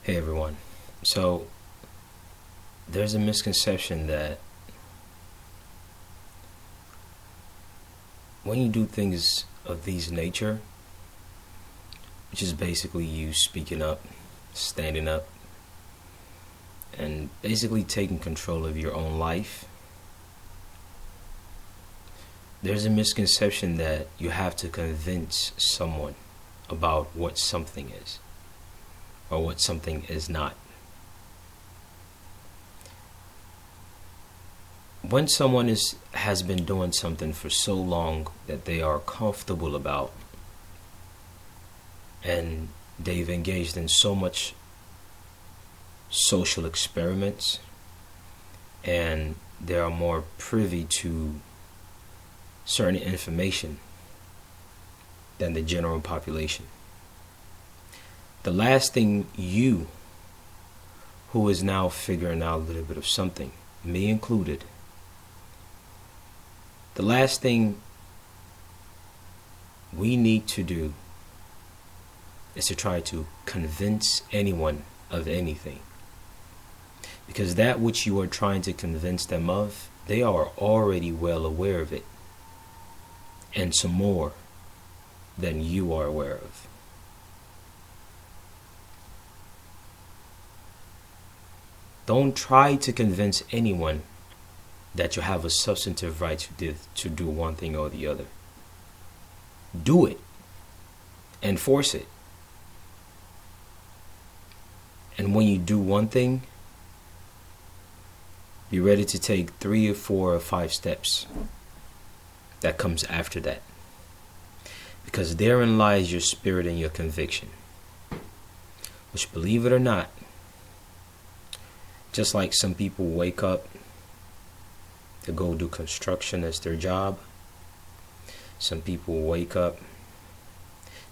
Hey everyone. So, there's a misconception that when you do things of these nature, which is basically you speaking up, standing up, and basically taking control of your own life, there's a misconception that you have to convince someone about what something is or what something is not. When someone has been doing something for so long that they are comfortable about, and they've engaged in so much social experiments, and they are more privy to certain information than the general population. The last thing you, who is now figuring out a little bit of something, me included, the last thing we need to do is to try to convince anyone of anything. Because that which you are trying to convince them of, they are already well aware of it. And some more than you are aware of. Don't try to convince anyone that you have a substantive right to do one thing or the other. Do it. Enforce it. And when you do one thing, be ready to take 3 or 4 or 5 steps that comes after that. Because therein lies your spirit and your conviction. Which, believe it or not, just like some people wake up to go do construction as their job, some people wake up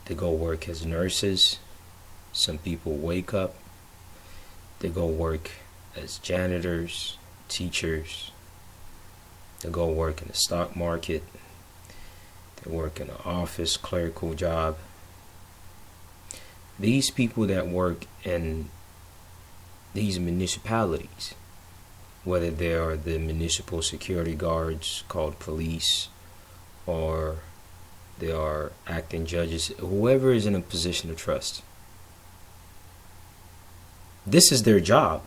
to go work as nurses, some people wake up to go work as janitors, teachers, to go work in the stock market, they work in an office, clerical job. These people that work in these municipalities, whether they are the municipal security guards called police, or they are acting judges, whoever is in a position of trust, this is their job.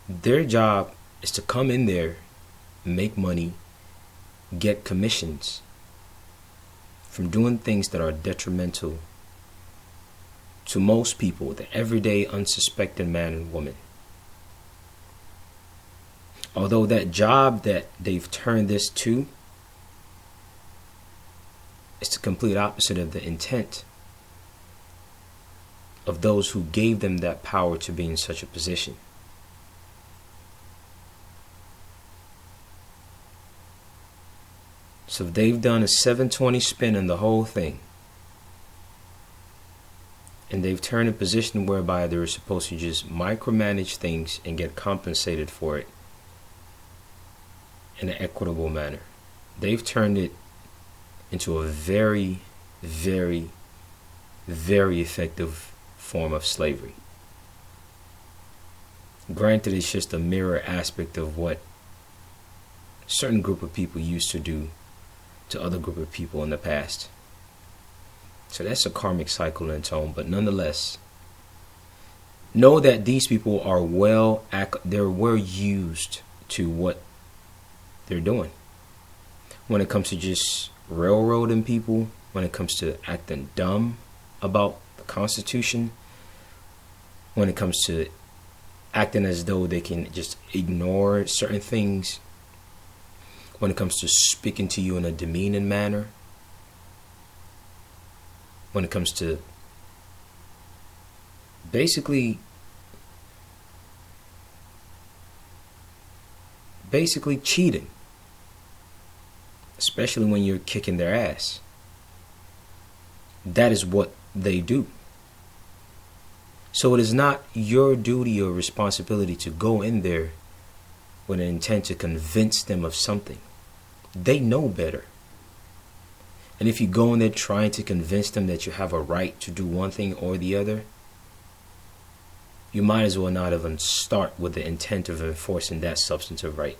Their job is to come in there, make money, get commissions from doing things that are detrimental to most people, the everyday unsuspecting man and woman. Although that job that they've turned this to is the complete opposite of the intent of those who gave them that power to be in such a position. So they've done a 720 spin in the whole thing. And they've turned a position whereby they're supposed to just micromanage things and get compensated for it in an equitable manner. They've turned it into a very, very, very effective form of slavery. Granted, it's just a mirror aspect of what a certain group of people used to do to other group of people in the past. So that's a karmic cycle in tone, but nonetheless, know that these people are they're well used to what they're doing. When it comes to just railroading people, when it comes to acting dumb about the Constitution, when it comes to acting as though they can just ignore certain things, when it comes to speaking to you in a demeaning manner, when it comes to basically cheating, especially when you're kicking their ass. That is what they do. So it is not your duty or responsibility to go in there with an intent to convince them of something. They know better. And if you go in there trying to convince them that you have a right to do one thing or the other, you might as well not even start with the intent of enforcing that substantive right.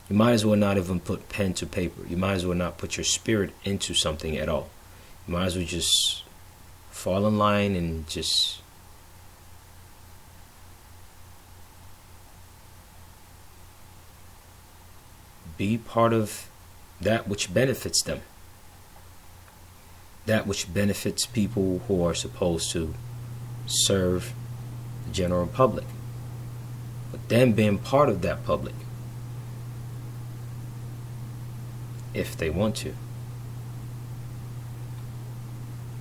You might as well not even put pen to paper. You might as well not put your spirit into something at all. You might as well just fall in line and just be part of that which benefits them. That which benefits people who are supposed to serve the general public. But them being part of that public, if they want to.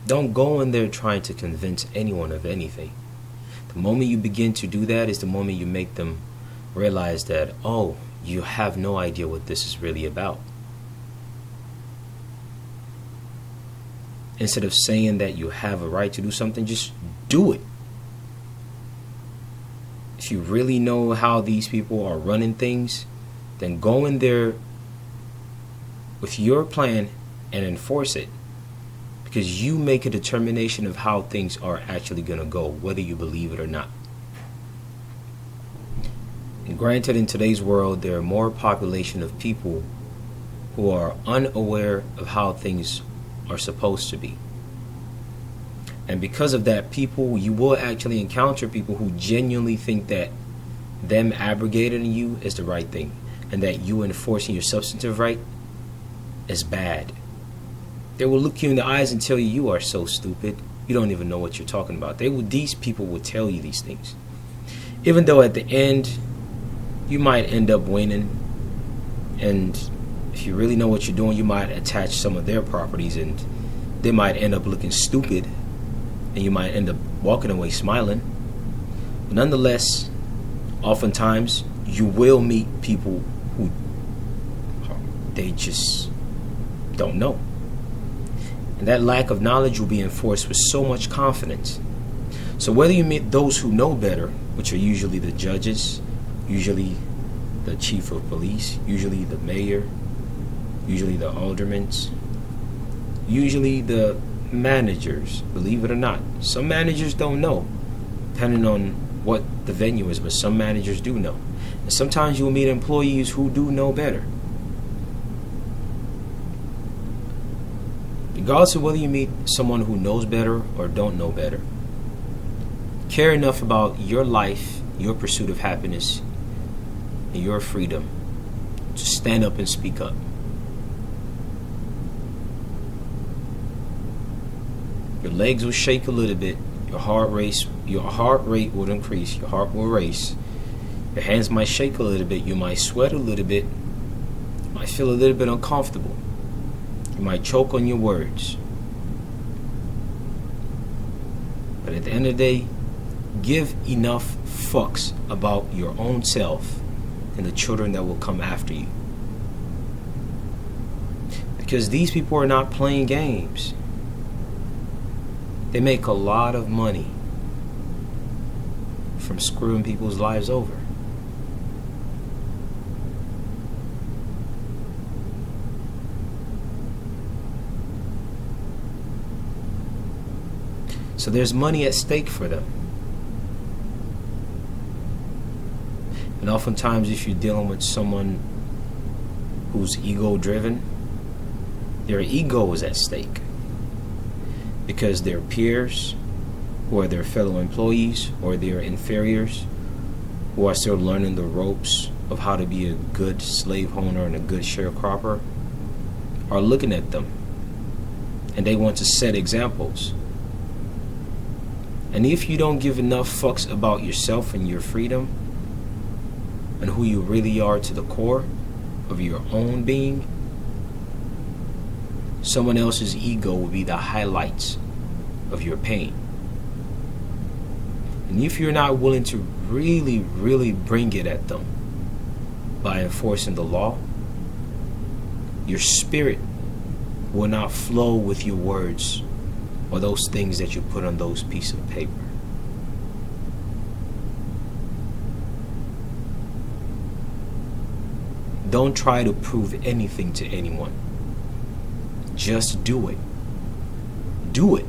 Don't go in there trying to convince anyone of anything. The moment you begin to do that is the moment you make them realize that, oh, you have no idea what this is really about. Instead of saying that you have a right to do something, just do it. If you really know how these people are running things, then go in there with your plan and enforce it. Because you make a determination of how things are actually going to go, whether you believe it or not. And granted, in today's world, there are more population of people who are unaware of how things are supposed to be. And because of that, you will actually encounter people who genuinely think that them abrogating you is the right thing, and that you enforcing your substantive right is bad. They will look you in the eyes and tell you, you are so stupid, you don't even know what you're talking about. These people will tell you these things. Even though at the end, you might end up winning, and if you really know what you're doing, you might attach some of their properties, and they might end up looking stupid, and you might end up walking away smiling. But nonetheless, oftentimes, you will meet people who they just don't know. And that lack of knowledge will be enforced with so much confidence. So whether you meet those who know better, which are usually the judges, usually the chief of police, usually the mayor, usually the aldermen, usually the managers, believe it or not. Some managers don't know, depending on what the venue is, but some managers do know. And sometimes you'll meet employees who do know better. Regardless of whether you meet someone who knows better or don't know better, care enough about your life, your pursuit of happiness, and your freedom to stand up and speak up. Your legs will shake a little bit, your heart rate will increase, your heart will race, your hands might shake a little bit, you might sweat a little bit, you might feel a little bit uncomfortable. You might choke on your words. But at the end of the day, give enough fucks about your own self and the children that will come after you. Because these people are not playing games. They make a lot of money from screwing people's lives over. So there's money at stake for them. And oftentimes if you're dealing with someone who's ego-driven, their ego is at stake. Because their peers, who are their fellow employees, or their inferiors, who are still learning the ropes of how to be a good slave owner and a good sharecropper, are looking at them. And they want to set examples. And if you don't give enough fucks about yourself and your freedom and who you really are to the core of your own being, someone else's ego will be the highlights of your pain. And if you're not willing to really, really bring it at them by enforcing the law, your spirit will not flow with your words or those things that you put on those pieces of paper. Don't try to prove anything to anyone. Just do it. Do it.